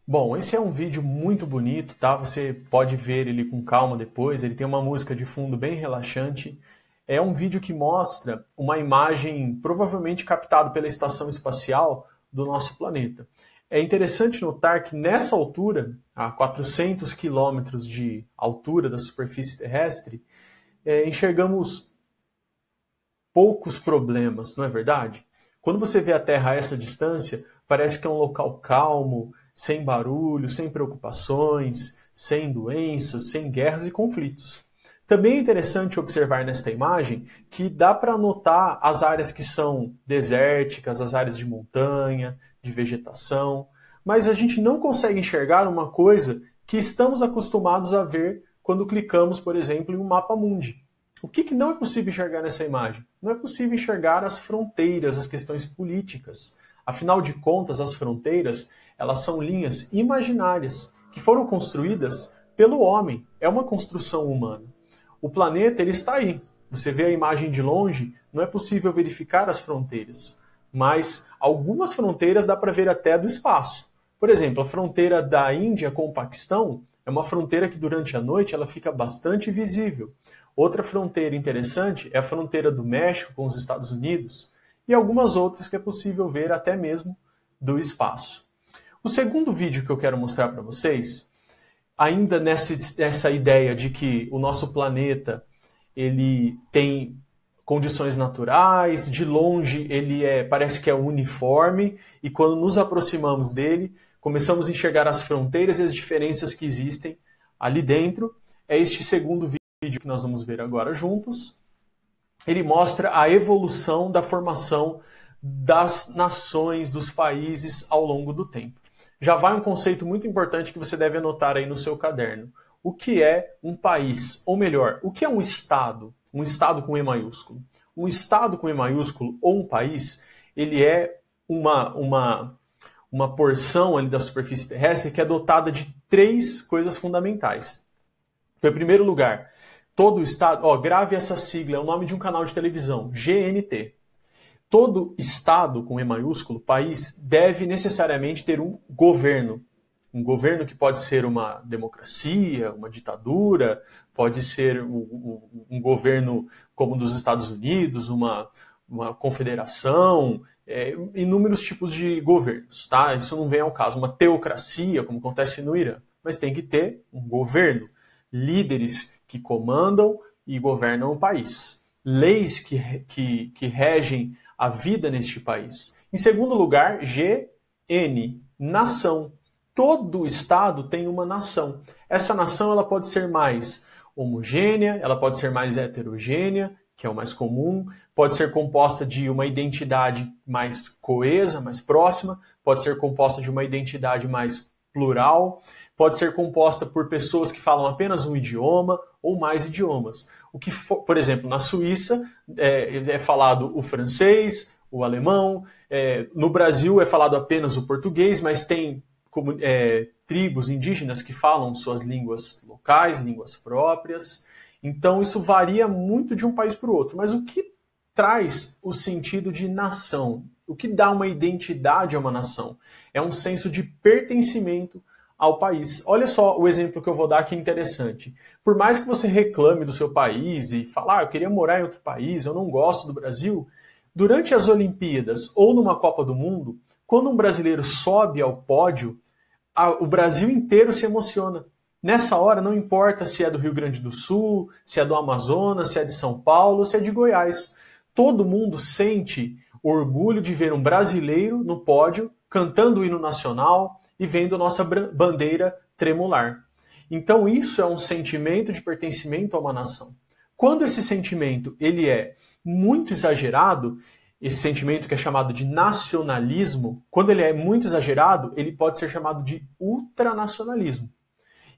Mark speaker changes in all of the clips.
Speaker 1: Bom, esse é um vídeo muito bonito, tá? Você pode ver ele com calma depois. Ele tem uma música de fundo bem relaxante. É um vídeo que mostra uma imagem provavelmente captada pela estação espacial do nosso planeta. É interessante notar que nessa altura, a 400 quilômetros de altura da superfície terrestre, enxergamos poucos problemas, não é verdade? Quando você vê a Terra a essa distância, parece que é um local calmo, sem barulho, sem preocupações, sem doenças, sem guerras e conflitos. Também é interessante observar nesta imagem que dá para notar as áreas que são desérticas, as áreas de montanha, de vegetação, mas a gente não consegue enxergar uma coisa que estamos acostumados a ver quando clicamos, por exemplo, em um mapa mundi. O que não é possível enxergar nessa imagem? Não é possível enxergar as fronteiras, as questões políticas. Afinal de contas, as fronteiras, elas são linhas imaginárias que foram construídas pelo homem. É uma construção humana. O planeta, ele está aí. Você vê a imagem de longe, não é possível verificar as fronteiras. Mas algumas fronteiras dá para ver até do espaço. Por exemplo, a fronteira da Índia com o Paquistão é uma fronteira que durante a noite ela fica bastante visível. Outra fronteira interessante é a fronteira do México com os Estados Unidos e algumas outras que é possível ver até mesmo do espaço. O segundo vídeo que eu quero mostrar para vocês, ainda nessa ideia de que o nosso planeta ele tem condições naturais, de longe ele parece que é uniforme e quando nos aproximamos dele, começamos a enxergar as fronteiras e as diferenças que existem ali dentro. É este segundo vídeo que nós vamos ver agora juntos. Ele mostra a evolução da formação das nações, dos países ao longo do tempo. Já vai um conceito muito importante que você deve anotar aí no seu caderno. O que é um país? Ou melhor, o que é um estado? Um estado com E maiúsculo. Um estado com E maiúsculo ou um país, ele é uma porção ali da superfície terrestre que é dotada de três coisas fundamentais. Então, em primeiro lugar, todo estado, grave essa sigla, é o nome de um canal de televisão, GNT. Todo estado, com E maiúsculo, país, deve necessariamente ter um governo. Um governo que pode ser uma democracia, uma ditadura, pode ser um governo como o dos Estados Unidos, uma confederação, inúmeros tipos de governos. Tá? Isso não vem ao caso. Uma teocracia, como acontece no Irã. Mas tem que ter um governo, líderes que comandam e governam o país. Leis que regem a vida neste país. Em segundo lugar, GN, nação. Todo estado tem uma nação. Essa nação ela pode ser mais homogênea, ela pode ser mais heterogênea, que é o mais comum, pode ser composta de uma identidade mais coesa, mais próxima, pode ser composta de uma identidade mais plural, pode ser composta por pessoas que falam apenas um idioma ou mais idiomas. Por exemplo, na Suíça é falado o francês, o alemão, no Brasil é falado apenas o português, mas tem tribos indígenas que falam suas línguas locais, línguas próprias. Então isso varia muito de um país para o outro. Mas o que traz o sentido de nação? O que dá uma identidade a uma nação? É um senso de pertencimento ao país. Olha só o exemplo que eu vou dar que é interessante. Por mais que você reclame do seu país e fale, eu queria morar em outro país, eu não gosto do Brasil, durante as Olimpíadas ou numa Copa do Mundo, quando um brasileiro sobe ao pódio, o Brasil inteiro se emociona. Nessa hora não importa se é do Rio Grande do Sul, se é do Amazonas, se é de São Paulo, se é de Goiás. Todo mundo sente orgulho de ver um brasileiro no pódio, cantando o hino nacional, e vendo nossa bandeira tremular. Então isso é um sentimento de pertencimento a uma nação. Quando esse sentimento ele é muito exagerado, esse sentimento que é chamado de nacionalismo, quando ele é muito exagerado, ele pode ser chamado de ultranacionalismo.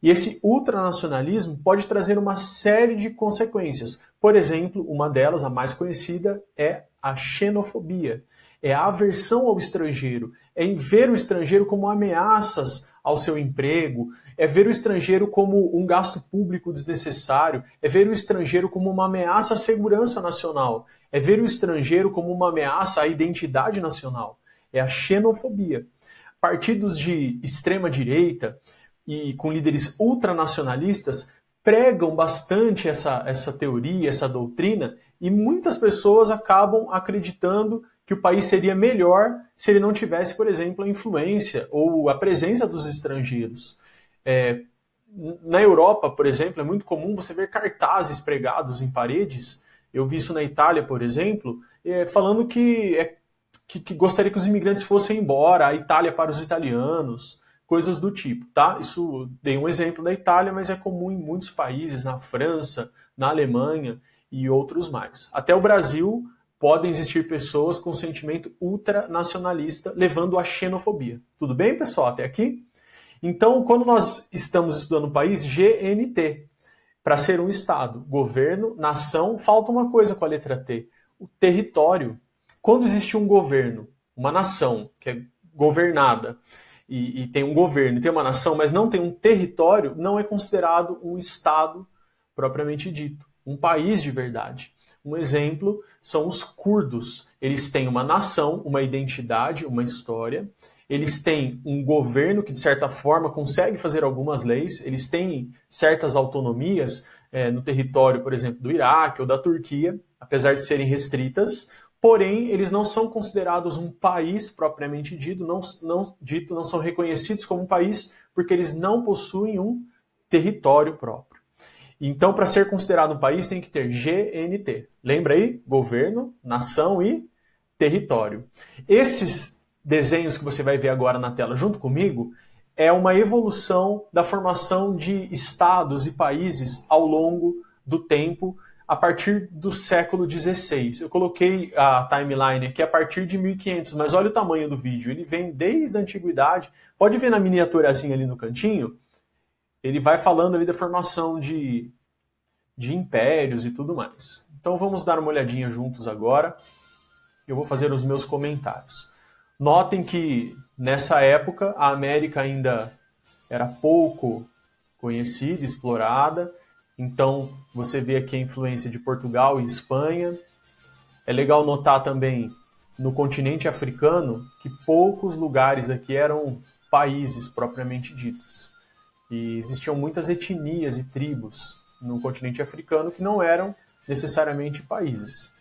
Speaker 1: E esse ultranacionalismo pode trazer uma série de consequências. Por exemplo, uma delas, a mais conhecida, é a xenofobia. É a aversão ao estrangeiro, é em ver o estrangeiro como ameaças ao seu emprego, é ver o estrangeiro como um gasto público desnecessário, é ver o estrangeiro como uma ameaça à segurança nacional, é ver o estrangeiro como uma ameaça à identidade nacional. É a xenofobia. partidos de extrema direita e com líderes ultranacionalistas pregam bastante essa teoria, essa doutrina, e muitas pessoas acabam acreditando que o país seria melhor se ele não tivesse, por exemplo, a influência ou a presença dos estrangeiros. Na Europa, por exemplo, é muito comum você ver cartazes pregados em paredes. Eu vi isso na Itália, por exemplo, falando que gostaria que os imigrantes fossem embora, a Itália para os italianos, coisas do tipo, tá? Isso, dei um exemplo da Itália, mas é comum em muitos países, na França, na Alemanha e outros mais. Até o Brasil podem existir pessoas com sentimento ultranacionalista levando à xenofobia. Tudo bem, pessoal? Até aqui? Então, quando nós estamos estudando o país, GNT, para ser um Estado, governo, nação, falta uma coisa com a letra T, o território. Quando existe um governo, uma nação que é governada, e tem um governo, tem uma nação, mas não tem um território, não é considerado um Estado propriamente dito, um país de verdade. Um exemplo são os curdos. Eles têm uma nação, uma identidade, uma história. Eles têm um governo que, de certa forma, consegue fazer algumas leis. Eles têm certas autonomias no território, por exemplo, do Iraque ou da Turquia, apesar de serem restritas. Porém, eles não são considerados um país propriamente dito, não são reconhecidos como um país, porque eles não possuem um território próprio. Então, para ser considerado um país, tem que ter GNT. Lembra aí? Governo, nação e território. Esses desenhos que você vai ver agora na tela junto comigo é uma evolução da formação de estados e países ao longo do tempo, a partir do século XVI. Eu coloquei a timeline aqui a partir de 1500, mas olha o tamanho do vídeo. Ele vem desde a antiguidade. Pode ver na miniaturazinha ali no cantinho? Ele vai falando ali da formação de impérios e tudo mais. Então vamos dar uma olhadinha juntos agora. Eu vou fazer os meus comentários. Notem que nessa época a América ainda era pouco conhecida, explorada. Então você vê aqui a influência de Portugal e Espanha. É legal notar também no continente africano que poucos lugares aqui eram países propriamente ditos. E existiam muitas etnias e tribos no continente africano que não eram necessariamente países.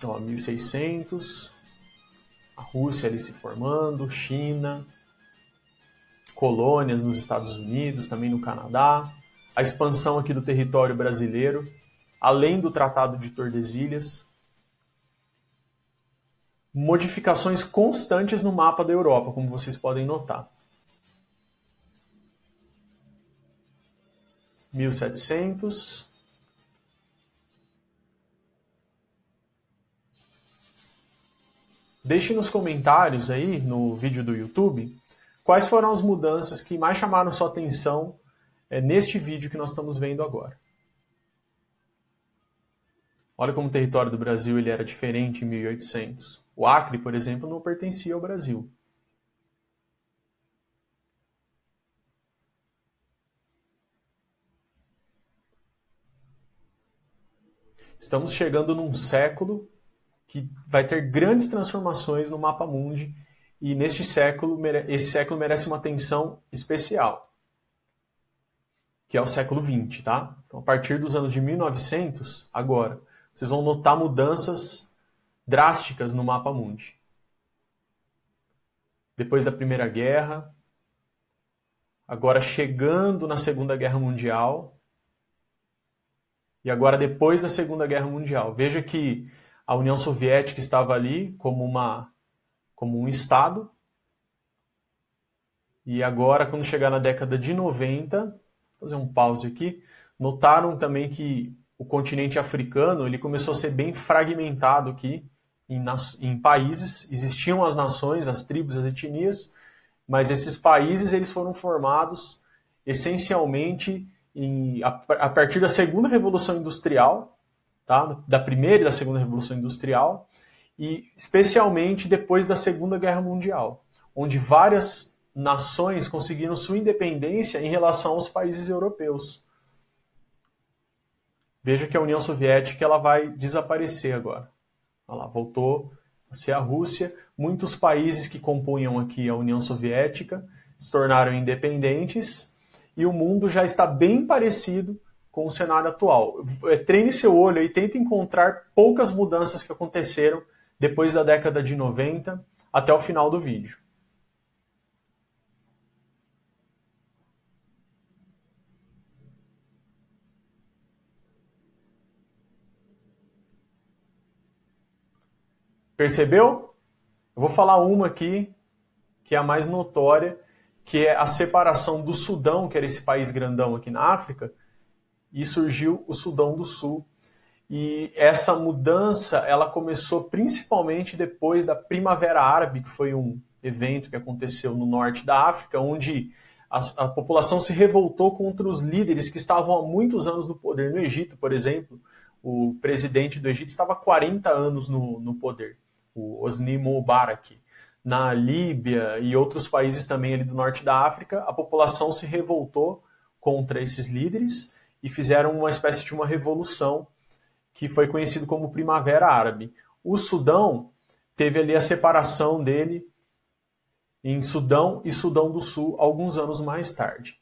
Speaker 1: Ó, 1600, a Rússia ali se formando, China, colônias nos Estados Unidos, também no Canadá, a expansão aqui do território brasileiro, além do Tratado de Tordesilhas, modificações constantes no mapa da Europa, como vocês podem notar. 1700. Deixe nos comentários aí, no vídeo do YouTube, quais foram as mudanças que mais chamaram sua atenção neste vídeo que nós estamos vendo agora. Olha como o território do Brasil ele era diferente em 1800. O Acre, por exemplo, não pertencia ao Brasil. Estamos chegando num século que vai ter grandes transformações no mapa mundi e neste século, esse século merece uma atenção especial, que é o século XX, tá? Então, a partir dos anos de 1900, agora, vocês vão notar mudanças drásticas no mapa mundi. Depois da Primeira Guerra, agora chegando na Segunda Guerra Mundial, e agora depois da Segunda Guerra Mundial. Veja que a União Soviética estava ali como um Estado, e agora, quando chegar na década de 90, vou fazer um pause aqui, notaram também que o continente africano ele começou a ser bem fragmentado aqui em países. Existiam as nações, as tribos, as etnias, mas esses países eles foram formados essencialmente a partir da Segunda Revolução Industrial, tá? Da Primeira e da Segunda Revolução Industrial, e especialmente depois da Segunda Guerra Mundial, onde várias nações conseguiram sua independência em relação aos países europeus. Veja que a União Soviética ela vai desaparecer agora. Olha lá, voltou a ser a Rússia. Muitos países que compunham aqui a União Soviética se tornaram independentes e o mundo já está bem parecido com o cenário atual. Treine seu olho e tente encontrar poucas mudanças que aconteceram depois da década de 90 até o final do vídeo. Percebeu? Eu vou falar uma aqui que é a mais notória, que é a separação do Sudão, que era esse país grandão aqui na África, e surgiu o Sudão do Sul. E essa mudança, ela começou principalmente depois da Primavera Árabe, que foi um evento que aconteceu no norte da África, onde a população se revoltou contra os líderes que estavam há muitos anos no poder. No Egito, por exemplo, o presidente do Egito estava há 40 anos no poder, o Hosni Mubarak. Na Líbia e outros países também ali do norte da África, a população se revoltou contra esses líderes e fizeram uma espécie de uma revolução que foi conhecido como Primavera Árabe. O Sudão teve ali a separação dele em Sudão e Sudão do Sul alguns anos mais tarde.